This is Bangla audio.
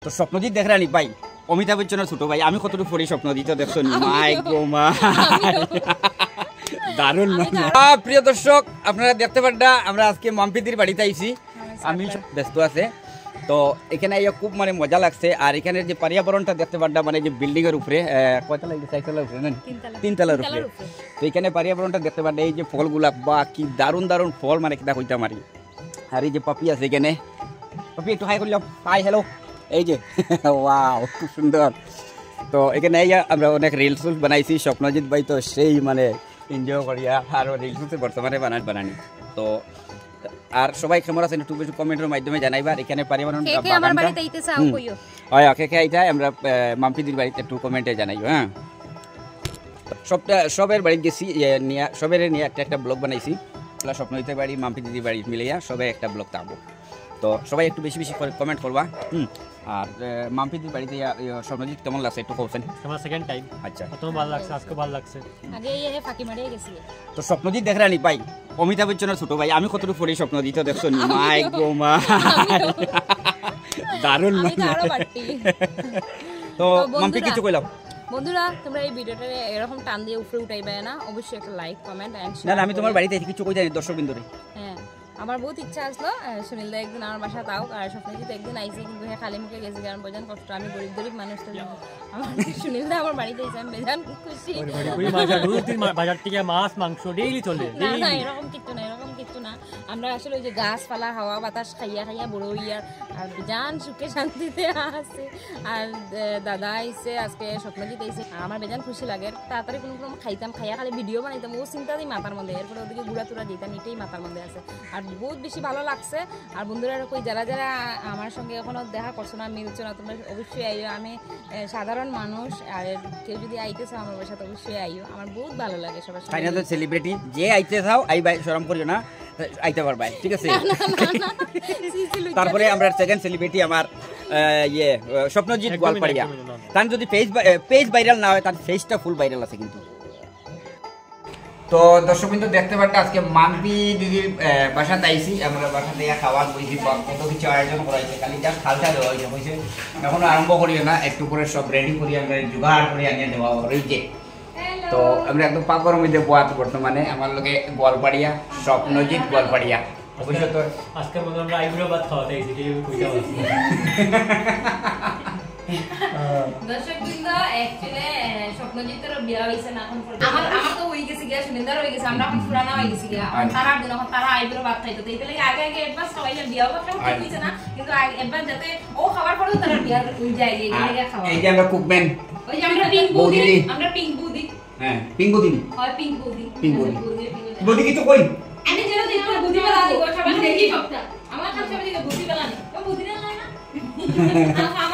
তো স্বপ্নজিৎ দেখ রানি ভাই অমিতাভ বচ্চনের ছোট ভাই আমি কতটুকু পড়ি স্বপ্নজিৎ তো দেখছো মাই গো মা দারুণ মানে প্রিয় দর্শক আপনারা দেখতে পারডা আমরা আজকে মাম্পিদির বাড়িতে আইছি আমি ব্যস্ত আছে তো এখানে খুব মানে মজা লাগছে আর এখানে যে পর্যাবরণটা দেখতে পারডা মানে যে বিল্ডিং এর উপরে কয়তলা সাইকেলের উপরে না তিনতলার উপরে তো এখানে পর্যাবরণটা দেখতে পারডা এই যে ফলগুলা বা কি দারুণ দারুণ ফল মানে কিনা কইতা মারি আর এই যে পাপি আছে এখানে পাপি একটু হাই করলাম হাই হ্যালো এই যে ওয়াও খুব সুন্দর তো এখানে আমরা অনেক রিলস বানাইছি স্বপ্নজিৎ ভাই তো সেই মানে এনজয় করিয়া আর রিলস বর্তমানে বানানি তো আর সবাই কেমন আছেন একটু বেশি কমেন্টের মাধ্যমে জানাইবা আর এখানে পরিমাণ কে আইতা আমরা মাম্পিদির বাড়িতে একটু কমেন্টে জানাইব হ্যাঁ সবের বাড়ি গেছি সবের নিয়ে একটা ব্লগ বানাইছি স্বপ্নজিতের বাড়ি মাম্পিদির বাড়ি মিলিয়া সবাই একটা ব্লগ থাকবো তো সবাই একটু বেশি বেশি কমেন্ট করবা আর মাম্পিদির বাড়িতে স্বপ্নজিৎ কেমন লাগছে একটু বলছেন আমার সেকেন্ড টাইম আচ্ছা প্রথম ভালো লাগছে আজকে ভালো লাগছে আগে এই ফাঁকি মারিয়ে গেছি তো স্বপ্নজিৎ দেখ রানি ভাই অমিতাভ বচ্চনের ছোট ভাই আমি কতটুকু পড়ি স্বপ্নজিৎ তো দেখছো মাই গো মা দারুণ মানে তো মাম্পি কিছু কইলাম বন্ধুরা তোমরা এই ভিডিওটা এরকম টান দিয়ে উপরে উঠাইবে না অবশ্যই একটা লাইক কমেন্ট এন্ড শেয়ার না আমি তোমার বাড়িতে কিছু কই জানি দর্শক বিন্দুরে হ্যাঁ আমার বহুত ইচ্ছা আসলো সুনীল দা একদিন আমার বাসা তাও আর স্বপ্নজিৎ একদিন আইছে কিন্তু হ্যাঁ খালি মুখে গেছে কারণ বোঝান কষ্ট আমি গরিব মানুষ তো আমার সুনীল দা আমার বাড়িতে এসে আমি বেজান খুশি বাজার থেকে মাছ মাংস ডেইলি চলে না এরকম কিছু না আমরা আসলে ওই যে গাছপালা হাওয়া বাতাস খাইয়া বড় হইয়ার আর বেজান সুখে শান্তিতে আছে আর দাদা আইছে আজকে স্বপ্নজিৎ আইছে আমার বেজান খুশি লাগে তাড়াতাড়ি কোনো খাইতাম খাইয়া খালি ভিডিও বানাইতাম ও চিন্তা দিই মাথার মধ্যে এরপরে ওদিকে গুড়া টুড়া দিতাম এটাই মাথার মধ্যে আছে আর বহুত বেশি ভালো লাগছে আর বন্ধুরা কই যারা আমার সঙ্গে এখনো দেখা করছো না মিলছো না তোমরা অবশ্যই আইও আমি সাধারণ মানুষ আর কেউ যদি আইতেছে আমার সাথে অবশ্যই আইও আমার বহুত ভালো লাগে সবার সাথে ফাইনাল সেলিব্রিটি যে আইতে চাও আই ভাই শরম করিও না আইতে পারবা ঠিক আছে তারপরে আমরা সেকেন্ড সেলিব্রিটি আমার স্বপ্নজিৎ গোয়ালপাড়িয়া তার যদি পেজ ভাইরাল না হয় তার ফেসটা ফুল ভাইরাল আছে কিন্তু তো দর্শক কিন্তু দেখতে পারতে আজকে মাম্পি দিদির বাসাতে আইসি আমরা বাসাতে খাওয়া বইছি কত কিছু আয়োজন করা হয়েছে খালি জাস্ট খালটা দেওয়া হয়েছে এখনো আরম্ভ করিও না একটু করে সব রেডি করি আমরা জোগাড় করে আনিয়ে দেওয়া রয়েছে তো আমরা একদম পাকর মধ্যে পোয়াত বর্তমানে আমার লোকে গোয়ালপাড়িয়া স্বপ্নজিৎ গোয়ালপাড়িয়া অবশ্য তো আজকে মনে আমরা আইব্রো ভাত খাওয়াতে আইছি কি কইতা বলছি দর্শকবৃন্দ অ্যাকচুয়ালি স্বপ্নজিতের বিয়া হইছে না এখন আমার তো হই গেছে গিয়া সুনিন্দার হই গেছে আমরা এখন পুরানা হই গেছি গিয়া তারা দিন এখন তারা আইব্রো ভাত খাইতো তো এইটা লাগে আগে অ্যাডভান্স সবাইলে বিয়া ভাত হইছে না কিন্তু অ্যাডভান্স যাতে ও খাবার পরেও তারা বিয়া হই যায় এই লাগে খাওয়া এই যে আমরা কুকম্যান ওই যে আমরা পিঙ্ক বুদি হ্যাঁ পিঙ্ক বুদি হয় পিঙ্ক বুদি কি তো কই আমি যেন দেখো বুদি বেলা দিব খাবার দেখি সবটা আমার খাবার দিকে বুদি বেলা নেই বুদি না না